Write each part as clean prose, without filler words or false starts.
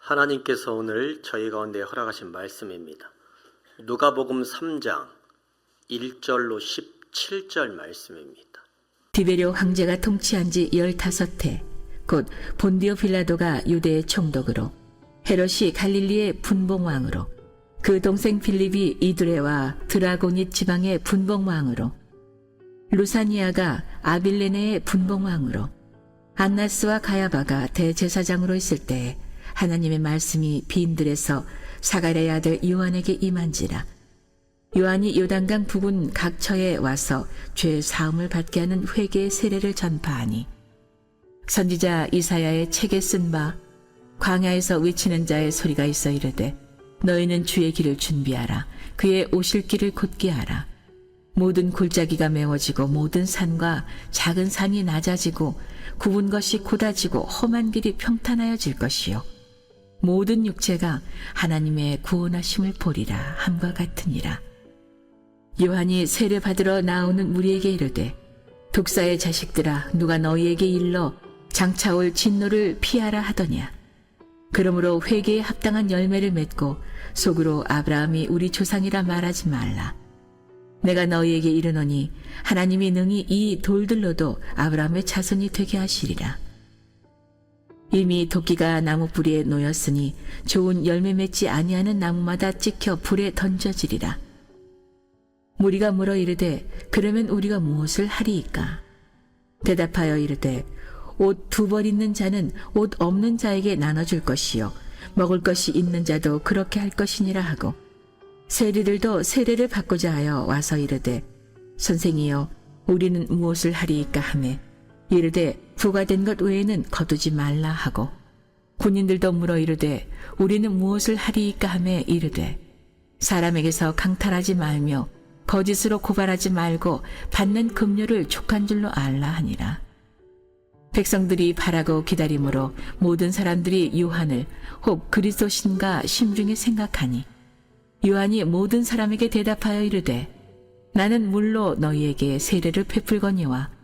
하나님께서 오늘 저희 가운데 허락하신 말씀입니다. 누가복음 3장 1절로 17절 말씀입니다. 디베료 황제가 통치한 지 15해, 곧 본디오 빌라도가 유대의 총독으로, 헤롯이 갈릴리의 분봉왕으로, 그 동생 빌립이 이두레와 드라고닛 지방의 분봉왕으로, 루사니아가 아빌레네의 분봉왕으로, 안나스와 가야바가 대제사장으로 있을 때에 하나님의 말씀이 빈들에서 사가랴의 아들 요한에게 임한지라. 요한이 요단강 부근 각처에 와서 죄 사함을 받게 하는 회개의 세례를 전파하니, 선지자 이사야의 책에 쓴 바 광야에서 외치는 자의 소리가 있어 이르되, 너희는 주의 길을 준비하라. 그의 오실 길을 곧게 하라. 모든 골짜기가 메워지고 모든 산과 작은 산이 낮아지고 굽은 것이 곧아지고 험한 길이 평탄하여질 것이요, 모든 육체가 하나님의 구원하심을 보리라 함과 같으니라. 요한이 세례 받으러 나오는 무리에게 이르되, 독사의 자식들아, 누가 너희에게 일러 장차올 진노를 피하라 하더냐. 그러므로 회개에 합당한 열매를 맺고 속으로 아브라함이 우리 조상이라 말하지 말라. 내가 너희에게 이르노니 하나님이 능히 이 돌들로도 아브라함의 자손이 되게 하시리라. 이미 도끼가 나무 뿌리에 놓였으니 좋은 열매 맺지 아니하는 나무마다 찍혀 불에 던져지리라. 무리가 물어 이르되, 그러면 우리가 무엇을 하리이까? 대답하여 이르되, 옷 2벌 있는 자는 옷 없는 자에게 나눠줄 것이요, 먹을 것이 있는 자도 그렇게 할 것이니라 하고, 세리들도 세례를 받고자 하여 와서 이르되, 선생이여, 우리는 무엇을 하리이까 하매, 이르되 부과된 것 외에는 거두지 말라 하고, 군인들도 물어 이르되 우리는 무엇을 하리이까 하매 이르되, 사람에게서 강탈하지 말며 거짓으로 고발하지 말고 받는 급료를 족한 줄로 알라 하니라. 백성들이 바라고 기다림으로 모든 사람들이 요한을 혹 그리스도신가 심중에 생각하니, 요한이 모든 사람에게 대답하여 이르되, 나는 물로 너희에게 세례를 베풀거니와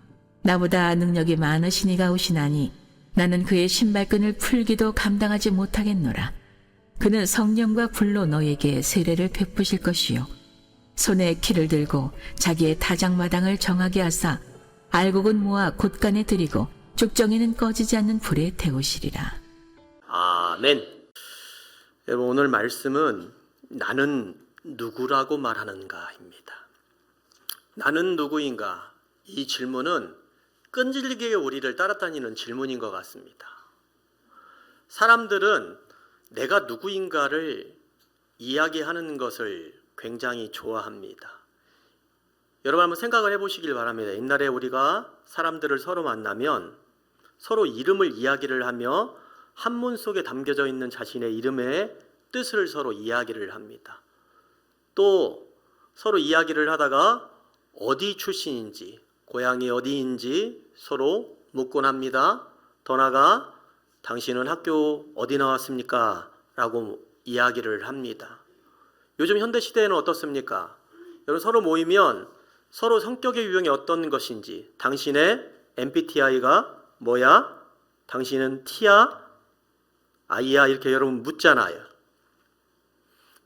나보다 능력이 많으시니가 오시나니 나는 그의 신발끈을 풀기도 감당하지 못하겠노라. 그는 성령과 불로 너희에게 세례를 베푸실 것이요, 손에 키를 들고 자기의 타작마당을 정하게 하사 알곡은 모아 곳간에 들이고 죽정이는 꺼지지 않는 불에 태우시리라. 아멘. 여러분, 오늘 말씀은 나는 누구라고 말하는가입니다. 나는 누구인가? 이 질문은 끈질기게 우리를 따라다니는 질문인 것 같습니다. 사람들은 내가 누구인가를 이야기하는 것을 굉장히 좋아합니다. 여러분 한번 생각을 해보시길 바랍니다. 옛날에 우리가 사람들을 서로 만나면 서로 이름을 이야기를 하며 한문 속에 담겨져 있는 자신의 이름의 뜻을 서로 이야기를 합니다. 또 서로 이야기를 하다가 어디 출신인지, 고향이 어디인지 서로 묻곤 합니다. 더 나아가 당신은 학교 어디 나왔습니까? 라고 이야기를 합니다. 요즘 현대시대에는 어떻습니까? 여러분, 서로 모이면 서로 성격의 유형이 어떤 것인지, 당신의 MBTI가 뭐야? 당신은 T야? I야? 이렇게 여러분 묻잖아요.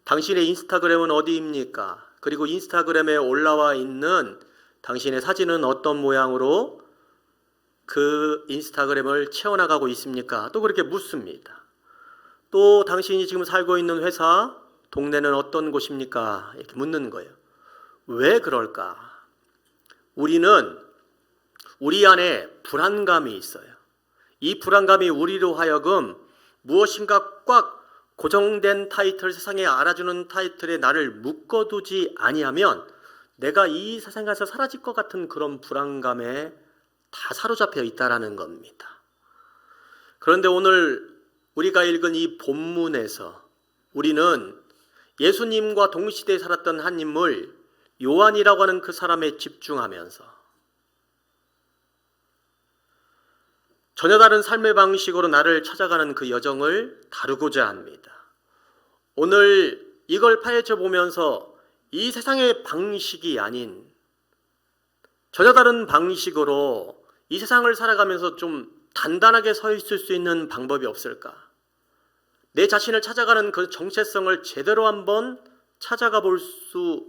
당신의 인스타그램은 어디입니까? 그리고 인스타그램에 올라와 있는 당신의 사진은 어떤 모양으로 그 인스타그램을 채워나가고 있습니까? 또 그렇게 묻습니다. 또 당신이 지금 살고 있는 회사, 동네는 어떤 곳입니까? 이렇게 묻는 거예요. 왜 그럴까? 우리는 우리 안에 불안감이 있어요. 이 불안감이 우리로 하여금 무엇인가 꽉 고정된 타이틀, 세상에 알아주는 타이틀에 나를 묶어두지 아니하면 내가 이 세상에서 사라질 것 같은 그런 불안감에 다 사로잡혀 있다라는 겁니다. 그런데 오늘 우리가 읽은 이 본문에서 우리는 예수님과 동시대에 살았던 한 인물 요한이라고 하는 그 사람에 집중하면서 전혀 다른 삶의 방식으로 나를 찾아가는 그 여정을 다루고자 합니다. 오늘 이걸 파헤쳐 보면서 이 세상의 방식이 아닌 전혀 다른 방식으로 이 세상을 살아가면서 좀 단단하게 서 있을 수 있는 방법이 없을까? 내 자신을 찾아가는 그 정체성을 제대로 한번 찾아가 볼 수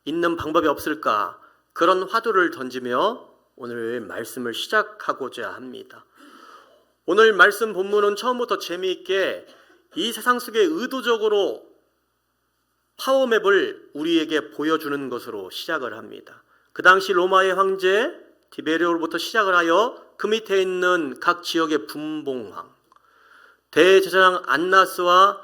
있는 방법이 없을까? 그런 화두를 던지며 오늘 말씀을 시작하고자 합니다. 오늘 말씀 본문은 처음부터 재미있게 이 세상 속에 의도적으로 파워맵을 우리에게 보여주는 것으로 시작을 합니다. 그 당시 로마의 황제 디베리오로부터 시작을 하여 그 밑에 있는 각 지역의 분봉왕, 대제사장 안나스와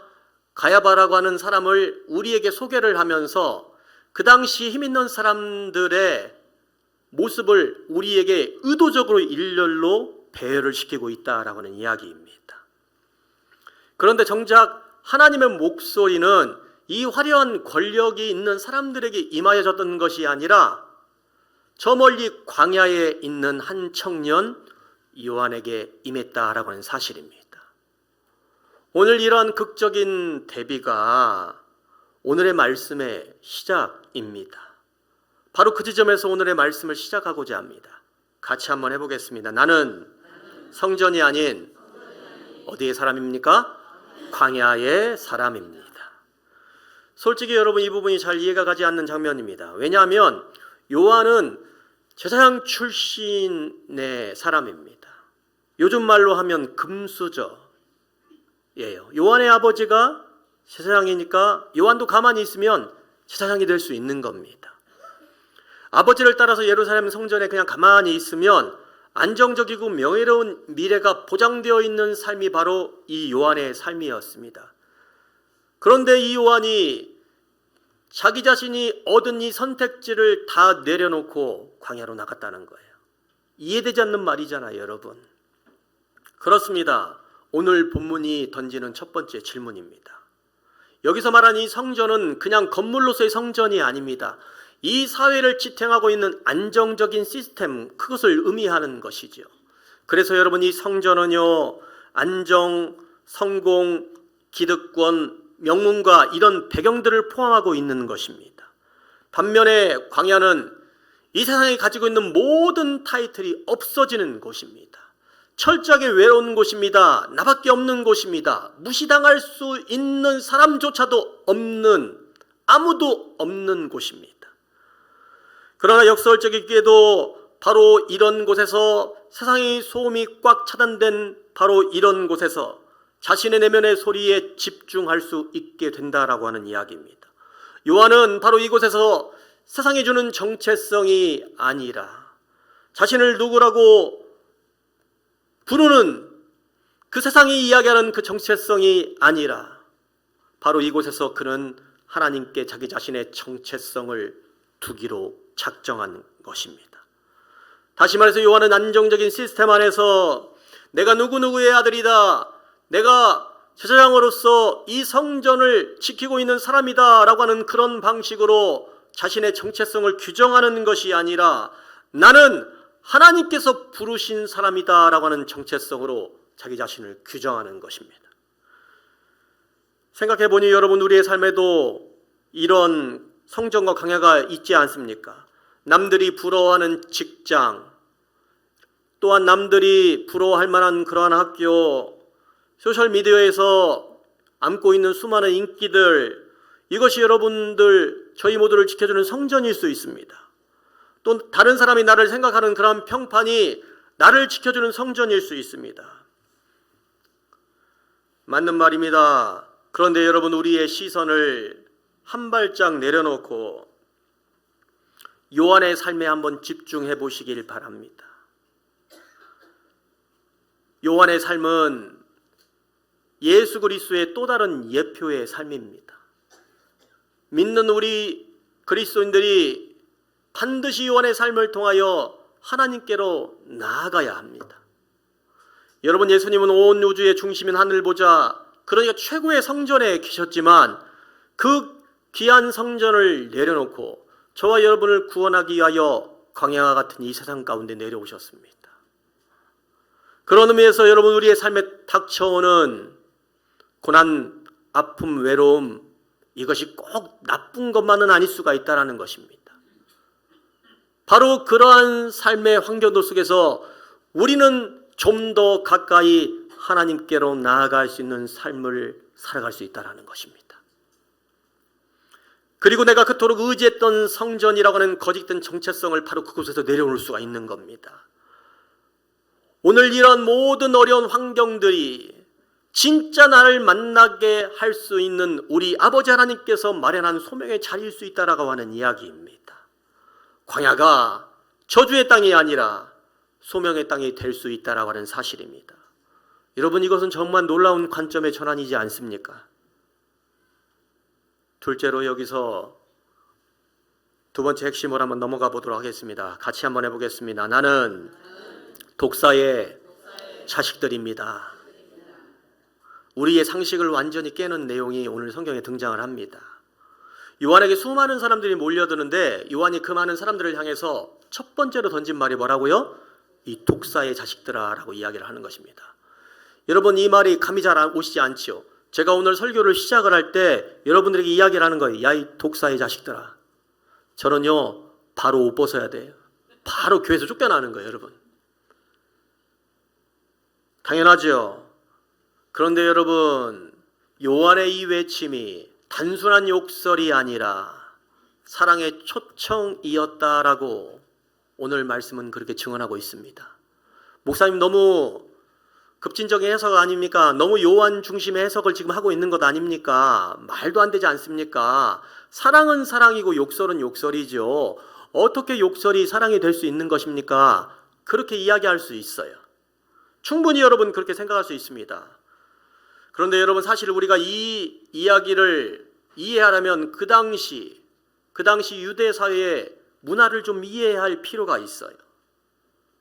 가야바라고 하는 사람을 우리에게 소개를 하면서 그 당시 힘 있는 사람들의 모습을 우리에게 의도적으로 일렬로 배열을 시키고 있다라고 하는 이야기입니다. 그런데 정작 하나님의 목소리는 이 화려한 권력이 있는 사람들에게 임하여졌던 것이 아니라 저 멀리 광야에 있는 한 청년 요한에게 임했다라고 하는 사실입니다. 오늘 이러한 극적인 대비가 오늘의 말씀의 시작입니다. 바로 그 지점에서 오늘의 말씀을 시작하고자 합니다. 같이 한번 해보겠습니다. 나는 성전이 아닌 어디의 사람입니까? 광야의 사람입니다. 솔직히 여러분 이 부분이 잘 이해가 가지 않는 장면입니다. 왜냐하면 요한은 제사장 출신의 사람입니다. 요즘 말로 하면 금수저예요. 요한의 아버지가 제사장이니까 요한도 가만히 있으면 제사장이 될 수 있는 겁니다. 아버지를 따라서 예루살렘 성전에 그냥 가만히 있으면 안정적이고 명예로운 미래가 보장되어 있는 삶이 바로 이 요한의 삶이었습니다. 그런데 이 요한이 자기 자신이 얻은 이 선택지를 다 내려놓고 광야로 나갔다는 거예요. 이해되지 않는 말이잖아요, 여러분. 그렇습니다. 오늘 본문이 던지는 첫 번째 질문입니다. 여기서 말하는 이 성전은 그냥 건물로서의 성전이 아닙니다. 이 사회를 지탱하고 있는 안정적인 시스템, 그것을 의미하는 것이죠. 그래서 여러분 이 성전은요, 안정, 성공, 기득권, 명문과 이런 배경들을 포함하고 있는 것입니다. 반면에 광야는 이 세상에 가지고 있는 모든 타이틀이 없어지는 곳입니다. 철저하게 외로운 곳입니다. 나밖에 없는 곳입니다. 무시당할 수 있는 사람조차도 없는, 아무도 없는 곳입니다. 그러나 역설적이게도 바로 이런 곳에서 세상의 소음이 꽉 차단된 바로 이런 곳에서 자신의 내면의 소리에 집중할 수 있게 된다라고 하는 이야기입니다. 요한은 바로 이곳에서 세상이 주는 정체성이 아니라 자신을 누구라고 부르는 그 세상이 이야기하는 그 정체성이 아니라 바로 이곳에서 그는 하나님께 자기 자신의 정체성을 두기로 작정한 것입니다. 다시 말해서 요한은 안정적인 시스템 안에서 내가 누구누구의 아들이다, 내가 제사장으로서 이 성전을 지키고 있는 사람이다 라고 하는 그런 방식으로 자신의 정체성을 규정하는 것이 아니라 나는 하나님께서 부르신 사람이다 라고 하는 정체성으로 자기 자신을 규정하는 것입니다. 생각해 보니 여러분 우리의 삶에도 이런 성전과 광야가 있지 않습니까? 남들이 부러워하는 직장, 또한 남들이 부러워할 만한 그러한 학교, 소셜미디어에서 안고 있는 수많은 인기들, 이것이 여러분들 저희 모두를 지켜주는 성전일 수 있습니다. 또 다른 사람이 나를 생각하는 그런 평판이 나를 지켜주는 성전일 수 있습니다. 맞는 말입니다. 그런데 여러분 우리의 시선을 한 발짝 내려놓고 요한의 삶에 한번 집중해 보시길 바랍니다. 요한의 삶은 예수 그리스도의 또 다른 예표의 삶입니다. 믿는 우리 그리스도인들이 반드시 요한의 삶을 통하여 하나님께로 나아가야 합니다. 여러분 예수님은 온 우주의 중심인 하늘 보좌, 그러니까 최고의 성전에 계셨지만 그 귀한 성전을 내려놓고 저와 여러분을 구원하기 위하여 광야와 같은 이 세상 가운데 내려오셨습니다. 그런 의미에서 여러분 우리의 삶에 닥쳐오는 고난, 아픔, 외로움, 이것이 꼭 나쁜 것만은 아닐 수가 있다는 것입니다. 바로 그러한 삶의 환경들 속에서 우리는 좀 더 가까이 하나님께로 나아갈 수 있는 삶을 살아갈 수 있다는 것입니다. 그리고 내가 그토록 의지했던 성전이라고 하는 거짓된 정체성을 바로 그곳에서 내려놓을 수가 있는 겁니다. 오늘 이런 모든 어려운 환경들이 진짜 나를 만나게 할 수 있는 우리 아버지 하나님께서 마련한 소명의 자리일 수 있다라고 하는 이야기입니다. 광야가 저주의 땅이 아니라 소명의 땅이 될 수 있다라고 하는 사실입니다. 여러분, 이것은 정말 놀라운 관점의 전환이지 않습니까? 둘째로 여기서 두 번째 핵심으로 한번 넘어가 보도록 하겠습니다. 같이 한번 해보겠습니다. 나는 독사의 자식들입니다. 우리의 상식을 완전히 깨는 내용이 오늘 성경에 등장을 합니다. 요한에게 수많은 사람들이 몰려드는데 요한이 그 많은 사람들을 향해서 첫 번째로 던진 말이 뭐라고요? 이 독사의 자식들아 라고 이야기를 하는 것입니다. 여러분, 이 말이 감이 잘 오시지 않지요? 제가 오늘 설교를 시작을 할 때 여러분들에게 이야기를 하는 거예요. 야, 이 독사의 자식들아. 저는요, 바로 옷 벗어야 돼요. 바로 교회에서 쫓겨나는 거예요, 여러분. 당연하죠. 그런데 여러분, 요한의 이 외침이 단순한 욕설이 아니라 사랑의 초청이었다라고 오늘 말씀은 그렇게 증언하고 있습니다. 목사님, 너무 급진적인 해석 아닙니까? 너무 요한 중심의 해석을 지금 하고 있는 것 아닙니까? 말도 안 되지 않습니까? 사랑은 사랑이고 욕설은 욕설이죠. 어떻게 욕설이 사랑이 될 수 있는 것입니까? 그렇게 이야기할 수 있어요. 충분히 여러분 그렇게 생각할 수 있습니다. 그런데 여러분, 사실 우리가 이 이야기를 이해하려면 그 당시 유대 사회의 문화를 좀 이해할 필요가 있어요.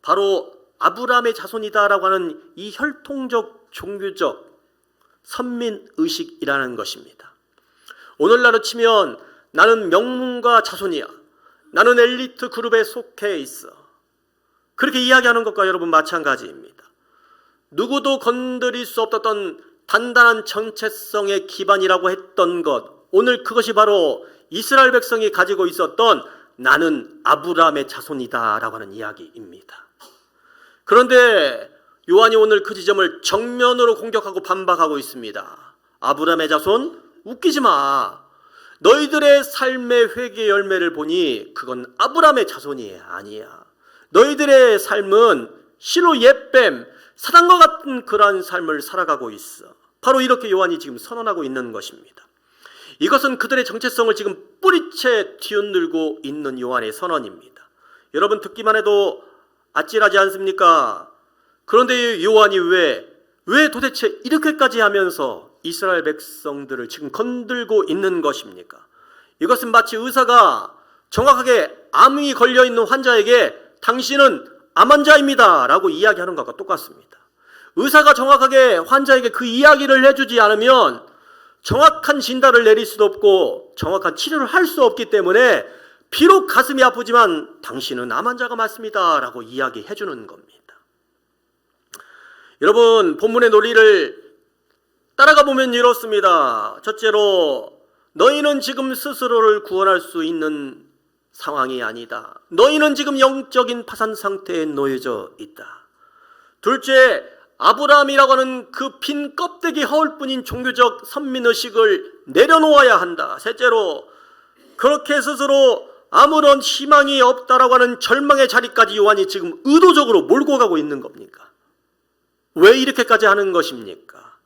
바로 아브라함의 자손이다라고 하는 이 혈통적, 종교적 선민의식이라는 것입니다. 오늘날로 치면 나는 명문가 자손이야. 나는 엘리트 그룹에 속해 있어. 그렇게 이야기하는 것과 여러분 마찬가지입니다. 누구도 건드릴 수 없었던 단단한 정체성의 기반이라고 했던 것, 오늘 그것이 바로 이스라엘 백성이 가지고 있었던 나는 아브라함의 자손이다라고 하는 이야기입니다. 그런데 요한이 오늘 그 지점을 정면으로 공격하고 반박하고 있습니다. 아브라함의 자손? 웃기지 마. 너희들의 삶의 회개 열매를 보니 그건 아브라함의 자손이 아니야. 너희들의 삶은 실로 옛뱀, 사단과 같은 그러한 삶을 살아가고 있어. 바로 이렇게 요한이 지금 선언하고 있는 것입니다. 이것은 그들의 정체성을 지금 뿌리채 뒤흔들고 있는 요한의 선언입니다. 여러분, 듣기만 해도 아찔하지 않습니까? 그런데 요한이 왜 도대체 이렇게까지 하면서 이스라엘 백성들을 지금 건들고 있는 것입니까? 이것은 마치 의사가 정확하게 암이 걸려있는 환자에게 당신은 암 환자입니다 라고 이야기하는 것과 똑같습니다. 의사가 정확하게 환자에게 그 이야기를 해주지 않으면 정확한 진단을 내릴 수도 없고 정확한 치료를 할 수 없기 때문에 비록 가슴이 아프지만 당신은 암 환자가 맞습니다 라고 이야기해 주는 겁니다. 여러분, 본문의 논리를 따라가 보면 이렇습니다. 첫째로, 너희는 지금 스스로를 구원할 수 있는 상황이 아니다. 너희는 지금 영적인 파산 상태에 놓여져 있다. 둘째, 아브라함이라고 하는 그 빈 껍데기 허울뿐인 종교적 선민의식을 내려놓아야 한다. 셋째로, 그렇게 스스로 아무런 희망이 없다라고 하는 절망의 자리까지 요한이 지금 의도적으로 몰고 가고 있는 겁니까? 왜 이렇게까지 하는 것입니까?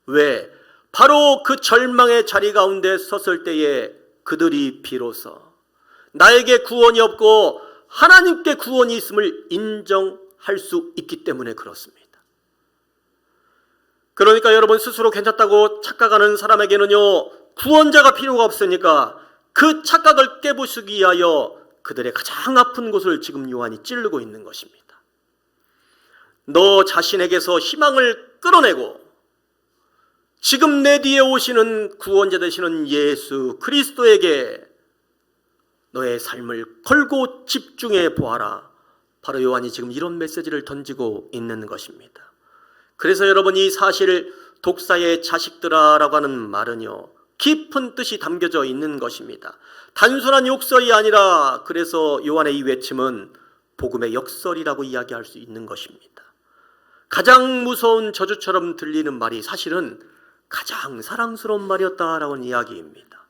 왜? 바로 그 절망의 자리 가운데 섰을 때에 그들이 비로소 나에게 구원이 없고 하나님께 구원이 있음을 인정할 수 있기 때문에 그렇습니다. 그러니까 여러분, 스스로 괜찮다고 착각하는 사람에게는요, 구원자가 필요가 없으니까 그 착각을 깨부수기 위하여 그들의 가장 아픈 곳을 지금 요한이 찌르고 있는 것입니다. 너 자신에게서 희망을 끌어내고 지금 내 뒤에 오시는 구원자 되시는 예수 그리스도에게 너의 삶을 걸고 집중해 보아라. 바로 요한이 지금 이런 메시지를 던지고 있는 것입니다. 그래서 여러분, 이 사실 독사의 자식들아라고 하는 말은요, 깊은 뜻이 담겨져 있는 것입니다. 단순한 욕설이 아니라 그래서 요한의 이 외침은 복음의 역설이라고 이야기할 수 있는 것입니다. 가장 무서운 저주처럼 들리는 말이 사실은 가장 사랑스러운 말이었다라는 이야기입니다.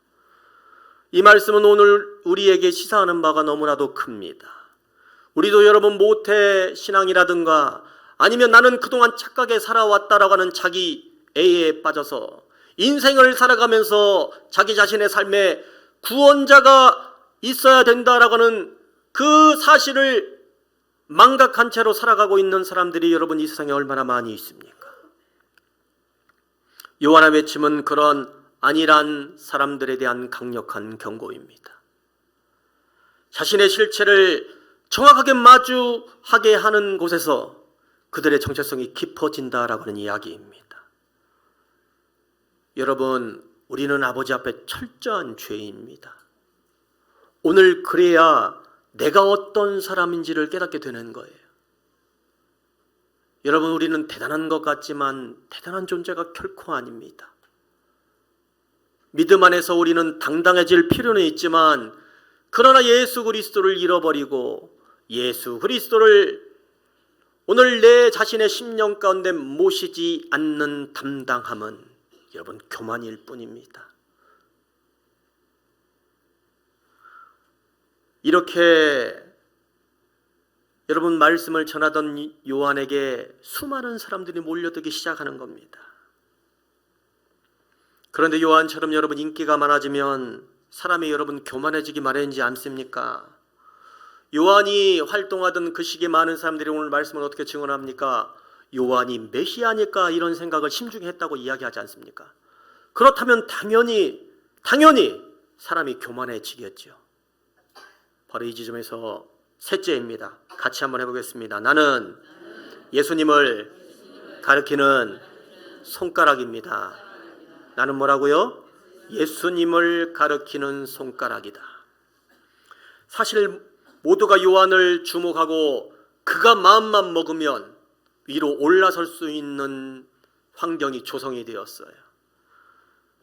이 말씀은 오늘 우리에게 시사하는 바가 너무나도 큽니다. 우리도 여러분 모태 신앙이라든가 아니면 나는 그동안 착하게 살아왔다라고 하는 자기 애에 빠져서 인생을 살아가면서 자기 자신의 삶에 구원자가 있어야 된다라고 하는 그 사실을 망각한 채로 살아가고 있는 사람들이 여러분 이 세상에 얼마나 많이 있습니까? 요한의 외침은 그런 안일한 사람들에 대한 강력한 경고입니다. 자신의 실체를 정확하게 마주하게 하는 곳에서 그들의 정체성이 깊어진다라고 하는 이야기입니다. 여러분, 우리는 아버지 앞에 철저한 죄인입니다. 오늘 그래야 내가 어떤 사람인지를 깨닫게 되는 거예요. 여러분, 우리는 대단한 것 같지만 대단한 존재가 결코 아닙니다. 믿음 안에서 우리는 당당해질 필요는 있지만 그러나 예수 그리스도를 잃어버리고 예수 그리스도를 오늘 내 자신의 심령 가운데 모시지 않는 담당함은 여러분 교만일 뿐입니다. 이렇게 여러분 말씀을 전하던 요한에게 수많은 사람들이 몰려들기 시작하는 겁니다. 그런데 요한처럼 여러분 인기가 많아지면 사람이 여러분 교만해지기 마련이지 않습니까? 요한이 활동하던 그 시기에 많은 사람들이 오늘 말씀을 어떻게 증언합니까? 요한이 메시아니까 이런 생각을 심중히 했다고 이야기하지 않습니까? 그렇다면 당연히 사람이 교만해지겠죠. 바로 이 지점에서 셋째입니다. 같이 한번 해보겠습니다. 나는 예수님을 가리키는 손가락입니다. 나는 뭐라고요? 예수님을 가리키는 손가락이다. 사실 모두가 요한을 주목하고 그가 마음만 먹으면 위로 올라설 수 있는 환경이 조성이 되었어요.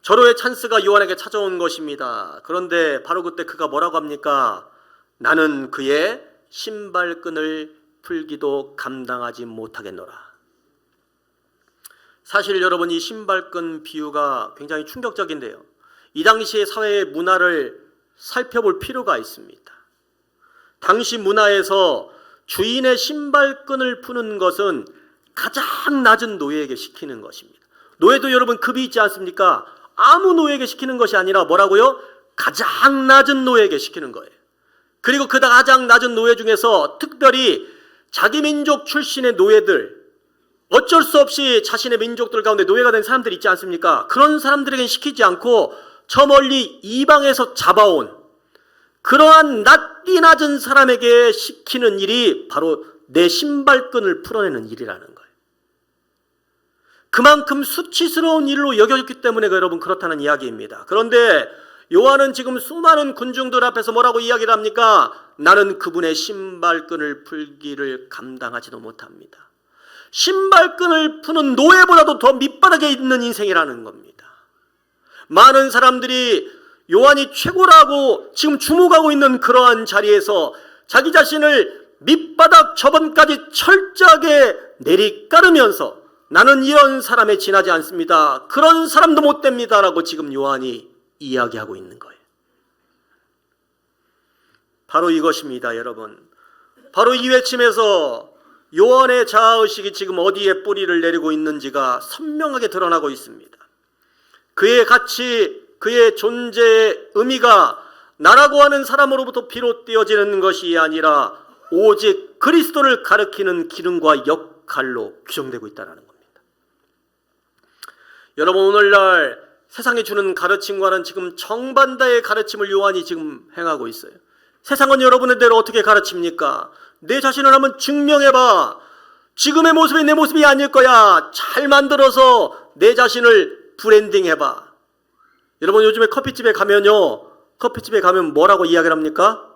절호의 찬스가 요한에게 찾아온 것입니다. 그런데 바로 그때 그가 뭐라고 합니까? 나는 그의 신발끈을 풀기도 감당하지 못하겠노라. 사실 여러분 이 신발끈 비유가 굉장히 충격적인데요. 이 당시의 사회의 문화를 살펴볼 필요가 있습니다. 당시 문화에서 주인의 신발끈을 푸는 것은 가장 낮은 노예에게 시키는 것입니다. 노예도 여러분 급이 있지 않습니까? 아무 노예에게 시키는 것이 아니라 뭐라고요? 가장 낮은 노예에게 시키는 거예요. 그리고 그 가장 낮은 노예 중에서 특별히 자기 민족 출신의 노예들, 어쩔 수 없이 자신의 민족들 가운데 노예가 된 사람들이 있지 않습니까? 그런 사람들에게는 시키지 않고 저 멀리 이방에서 잡아온 그러한 낯이 낮은 사람에게 시키는 일이 바로 내 신발끈을 풀어내는 일이라는 거예요. 그만큼 수치스러운 일로 여겨졌기 때문에 여러분 그렇다는 이야기입니다. 그런데 요한은 지금 수많은 군중들 앞에서 뭐라고 이야기를 합니까? 나는 그분의 신발끈을 풀기를 감당하지도 못합니다. 신발끈을 푸는 노예보다도 더 밑바닥에 있는 인생이라는 겁니다. 많은 사람들이 요한이 최고라고 지금 주목하고 있는 그러한 자리에서 자기 자신을 밑바닥 저번까지 철저하게 내리깔으면서 나는 이런 사람에 지나지 않습니다. 그런 사람도 못 됩니다라고 지금 요한이 이야기하고 있는 거예요. 바로 이것입니다, 여러분. 바로 이 외침에서 요한의 자아의식이 지금 어디에 뿌리를 내리고 있는지가 선명하게 드러나고 있습니다. 그의 가치, 그의 존재의 의미가 나라고 하는 사람으로부터 비롯되어지는 것이 아니라 오직 그리스도를 가리키는 기능과 역할로 규정되고 있다는 겁니다. 여러분 오늘날 세상이 주는 가르침과는 지금 정반대의 가르침을 요한이 지금 행하고 있어요. 세상은 여러분의 대로 어떻게 가르칩니까? 내 자신을 한번 증명해봐. 지금의 모습이 내 모습이 아닐 거야. 잘 만들어서 내 자신을 브랜딩해봐. 여러분 요즘에 커피집에 가면요, 커피집에 가면 뭐라고 이야기를 합니까?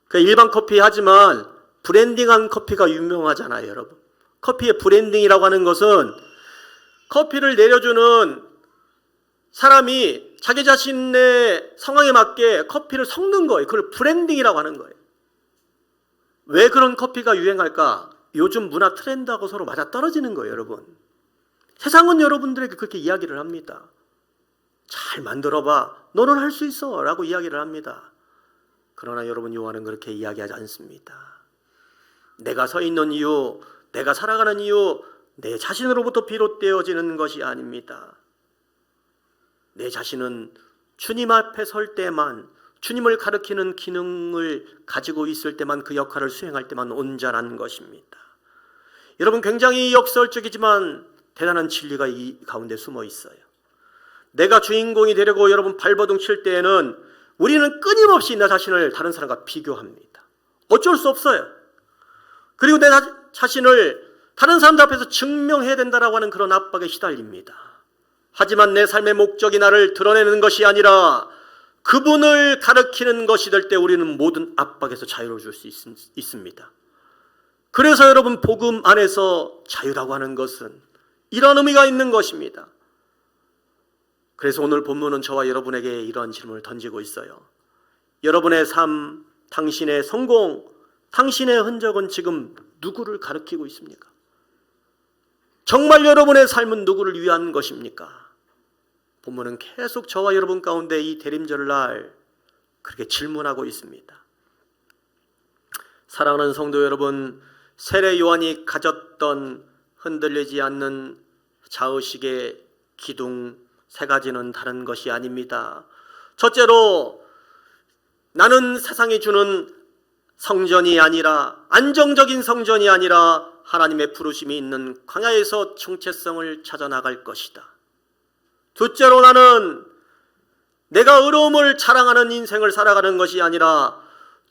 그냥 일반 커피 하지만 브랜딩한 커피가 유명하잖아요, 여러분. 커피의 브랜딩이라고 하는 것은 커피를 내려주는 사람이 자기 자신의 상황에 맞게 커피를 섞는 거예요. 그걸 브랜딩이라고 하는 거예요. 왜 그런 커피가 유행할까? 요즘 문화 트렌드하고 서로 맞아떨어지는 거예요, 여러분. 세상은 여러분들에게 그렇게 이야기를 합니다. 잘 만들어봐. 너는 할 수 있어. 라고 이야기를 합니다. 그러나 여러분, 요한은 그렇게 이야기하지 않습니다. 내가 서 있는 이유, 내가 살아가는 이유, 내 자신으로부터 비롯되어지는 것이 아닙니다. 내 자신은 주님 앞에 설 때만, 주님을 가리키는 기능을 가지고 있을 때만, 그 역할을 수행할 때만 온전한 것입니다. 여러분, 굉장히 역설적이지만 대단한 진리가 이 가운데 숨어 있어요. 내가 주인공이 되려고 여러분 발버둥 칠 때에는 우리는 끊임없이 나 자신을 다른 사람과 비교합니다. 어쩔 수 없어요. 그리고 내 자신을 다른 사람들 앞에서 증명해야 된다라고 하는 그런 압박에 시달립니다. 하지만 내 삶의 목적이 나를 드러내는 것이 아니라 그분을 가리키는 것이 될 때 우리는 모든 압박에서 자유로워질 수 있습니다. 그래서 여러분, 복음 안에서 자유라고 하는 것은 이런 의미가 있는 것입니다. 그래서 오늘 본문은 저와 여러분에게 이런 질문을 던지고 있어요. 여러분의 삶, 당신의 성공, 당신의 흔적은 지금 누구를 가리키고 있습니까? 정말 여러분의 삶은 누구를 위한 것입니까? 본문은 계속 저와 여러분 가운데 이 대림절날 그렇게 질문하고 있습니다. 사랑하는 성도 여러분, 세례 요한이 가졌던 흔들리지 않는 자의식의 기둥 세 가지는 다른 것이 아닙니다. 첫째로, 나는 세상이 주는 성전이 아니라, 안정적인 성전이 아니라 하나님의 부르심이 있는 광야에서 정체성을 찾아 나갈 것이다. 둘째로, 나는 내가 의로움을 자랑하는 인생을 살아가는 것이 아니라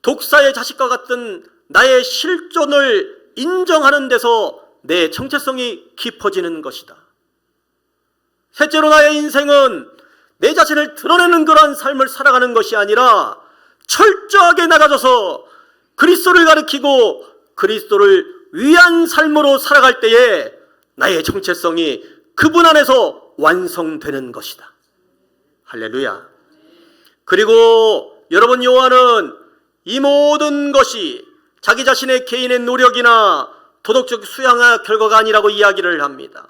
독사의 자식과 같은 나의 실존을 인정하는 데서 내 정체성이 깊어지는 것이다. 셋째로, 나의 인생은 내 자신을 드러내는 그러한 삶을 살아가는 것이 아니라 철저하게 나가져서 그리스도를 가리키고 그리스도를 위한 삶으로 살아갈 때에 나의 정체성이 그분 안에서 완성되는 것이다. 할렐루야. 그리고 여러분, 요한은 이 모든 것이 자기 자신의 개인의 노력이나 도덕적 수양의 결과가 아니라고 이야기를 합니다.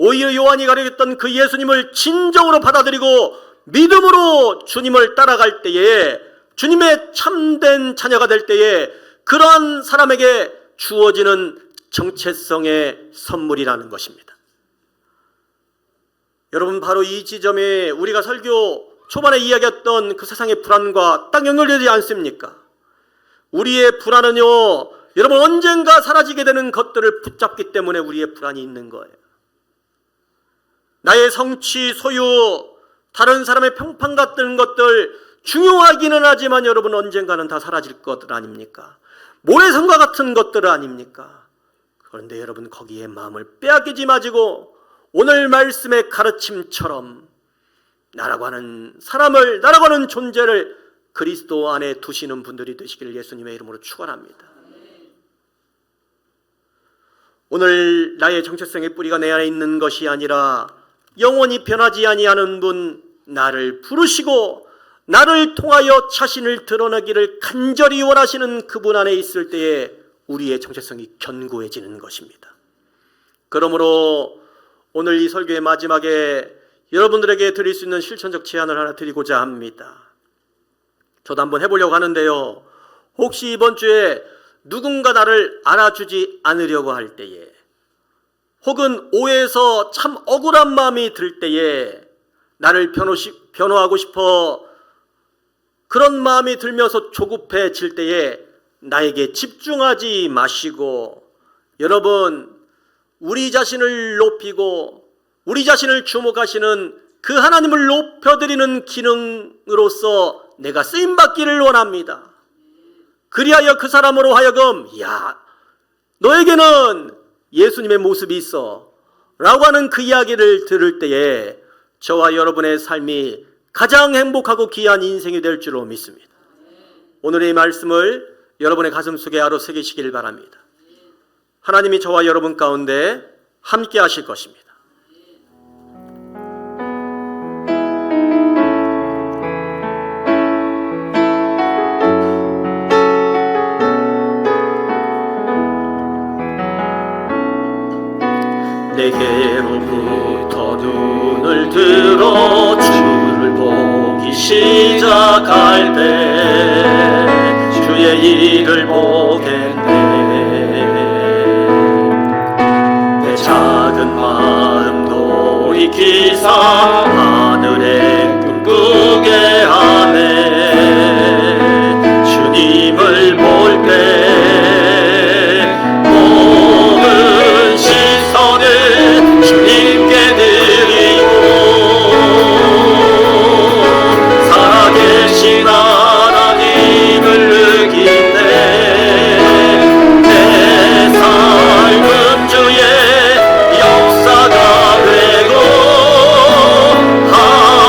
오히려 요한이 가리켰던 그 예수님을 진정으로 받아들이고 믿음으로 주님을 따라갈 때에, 주님의 참된 자녀가 될 때에 그러한 사람에게 주어지는 정체성의 선물이라는 것입니다. 여러분, 바로 이 지점에 우리가 설교 초반에 이야기했던 그 세상의 불안과 딱 연결되지 않습니까? 우리의 불안은요, 여러분, 언젠가 사라지게 되는 것들을 붙잡기 때문에 우리의 불안이 있는 거예요. 나의 성취, 소유, 다른 사람의 평판 같은 것들 중요하기는 하지만 여러분, 언젠가는 다 사라질 것들 아닙니까? 모래성과 같은 것들 아닙니까? 그런데 여러분, 거기에 마음을 빼앗기지 마시고 오늘 말씀의 가르침처럼 나라고 하는 사람을, 나라고 하는 존재를 그리스도 안에 두시는 분들이 되시기를 예수님의 이름으로 축원합니다. 오늘 나의 정체성의 뿌리가 내 안에 있는 것이 아니라 영원히 변하지 아니하는 분, 나를 부르시고 나를 통하여 자신을 드러내기를 간절히 원하시는 그분 안에 있을 때에 우리의 정체성이 견고해지는 것입니다. 그러므로 오늘 이 설교의 마지막에 여러분들에게 드릴 수 있는 실천적 제안을 하나 드리고자 합니다. 저도 한번 해보려고 하는데요, 혹시 이번 주에 누군가 나를 알아주지 않으려고 할 때에, 혹은 오해해서 참 억울한 마음이 들 때에 나를 변호하고 싶어 그런 마음이 들면서 조급해질 때에 나에게 집중하지 마시고, 여러분, 우리 자신을 높이고 우리 자신을 주목하시는 그 하나님을 높여드리는 기능으로서 내가 쓰임받기를 원합니다. 그리하여 그 사람으로 하여금, 야, 너에게는 예수님의 모습이 있어 라고 하는 그 이야기를 들을 때에 저와 여러분의 삶이 가장 행복하고 귀한 인생이 될 줄로 믿습니다. 오늘의 말씀을 여러분의 가슴속에 아로 새기시길 바랍니다. 하나님이 저와 여러분 가운데 함께 하실 것입니다. 내게로부터 눈을 들어 주를 보기 시작할 때 주의 일을 보겠네. 내 작은 마음 돌이키사 하늘에 꿈꾸게 하네. 주님을 볼 때 모든 시선을 주님께 드리고 살아계신 하나님을 느낄 때 내 삶은 주의 역사가 되고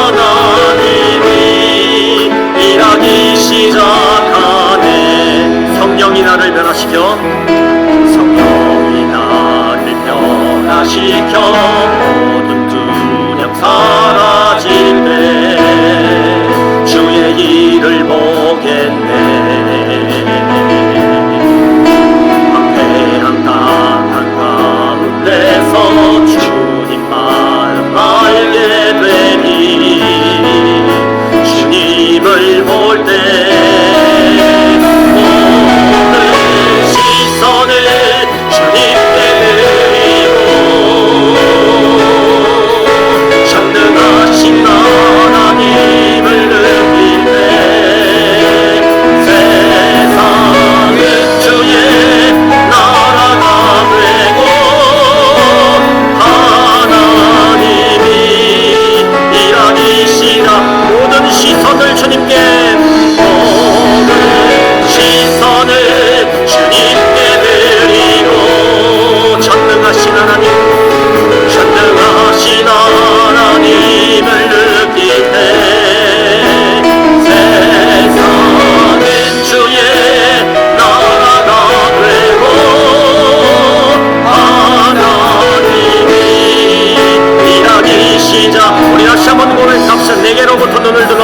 하나님이 일하기 시작하네. 성령이 나를 변화시켜 모든 두려움 사라질 때 주의 일을 보겠네. 황폐한 땅 가운데서 주님 마음 알게 되니 주님을 볼 때 모든 시선을 주님께 전능하신 하나님을 느낄 때 세상은 주의 나라가 되고 하나님이 일하기 시작. 모든 시선을 주님께 모든 시선을 주님께 드리고 전능하신 하나님 전능하신 하나님을 느낄 때 세상은 주의 나라가 되고 하나님이 일하기 시작. 우리 다시 한번 고백합시다. 내게로부터 눈을 들어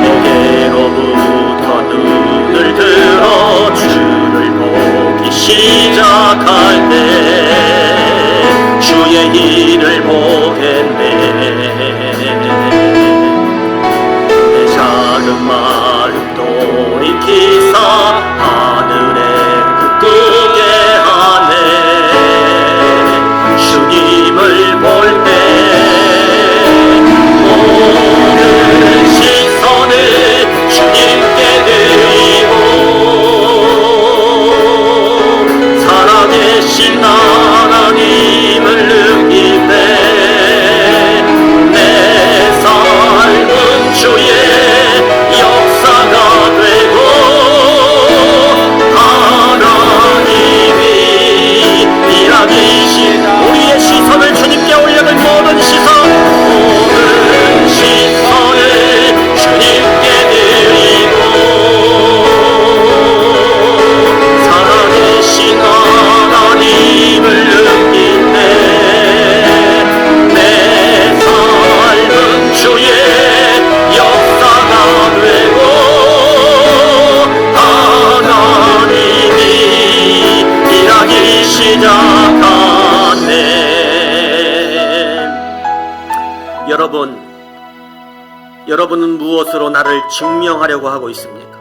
내게로부터 눈을 들어 주를 보기 시작할 때 주의 일을 보겠네. 내 작은 마음 돌이키사 하늘에 꿈꾸게 하네. 주님을 볼 때 모든 시선을 주님께 드리고 살아계신 하나님을 느낄 때 내 삶은 주의 역사가 되고 하나님이 일하기 시작. 우리의 시선을 주님께 올려는 모든 시선을 주님께 드리고 살아계신 하나님을 느낄 때 내 삶은 주의 역사가 되고 하나님이 일하기 시작하네. 여러분은 무엇으로 나를 증명하려고 하고 있습니까?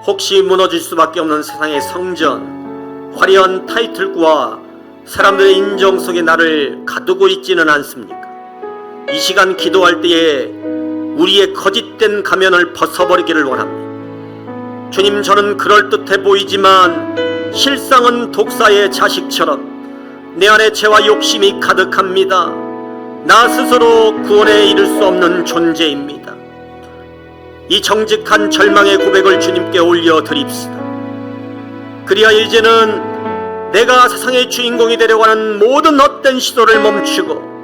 혹시 무너질 수밖에 없는 세상의 성전, 화려한 타이틀과 사람들의 인정 속에 나를 가두고 있지는 않습니까? 이 시간 기도할 때에 우리의 거짓된 가면을 벗어버리기를 원합니다. 주님, 저는 그럴듯해 보이지만 실상은 독사의 자식처럼 내 안에 죄와 욕심이 가득합니다. 나 스스로 구원에 이를 수 없는 존재입니다. 이 정직한 절망의 고백을 주님께 올려드립시다. 그리하 이제는 내가 세상의 주인공이 되려고 하는 모든 헛된 시도를 멈추고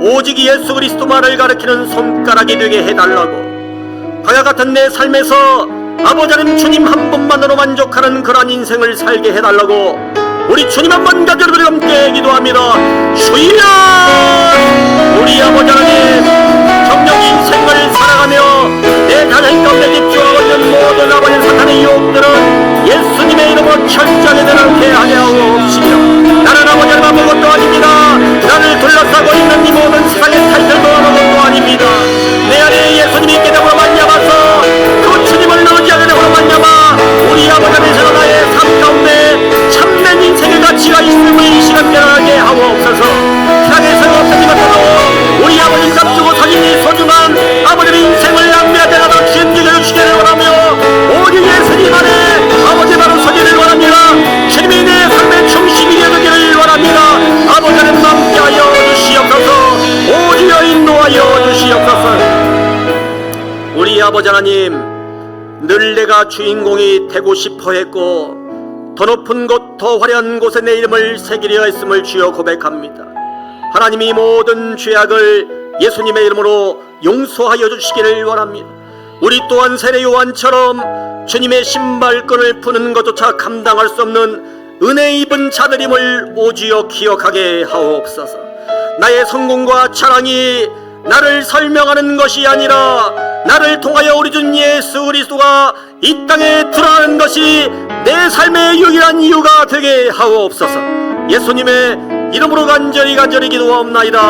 오직 예수 그리스도만을 가리키는 손가락이 되게 해달라고, 과와 같은 내 삶에서 아버지 하나님 주님 한 분만으로 만족하는 그러한 인생을 살게 해달라고 우리 주님 한번 가족들이 함께 기도합니다. 주여, 우리 아버지 하나님 정녕 인생을 살아가며 내 자녀 가운데 집중하고 있는 모든 아버지 사탄의 유혹들은 예수님의 이름으로 철저하게 드러나게 하려 하옵시며, 나는 아버지 하나님 아무것도 아버지 하나님, 늘 내가 주인공이 되고 싶어 했고 더 높은 곳, 더 화려한 곳에 내 이름을 새기려 했음을 주여 고백합니다. 하나님이 모든 죄악을 예수님의 이름으로 용서하여 주시기를 원합니다. 우리 또한 세례 요한처럼 주님의 신발끈을 푸는 것조차 감당할 수 없는 은혜 입은 자들임을 오주여 기억하게 하옵소서. 나의 성공과 자랑이 나를 설명하는 것이 아니라 나를 통하여 우리 주 예수 그리스도가 이 땅에 드러나는 것이 내 삶의 유일한 이유가 되게 하옵소서. 예수님의 이름으로 간절히 기도하옵나이다.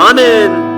아멘.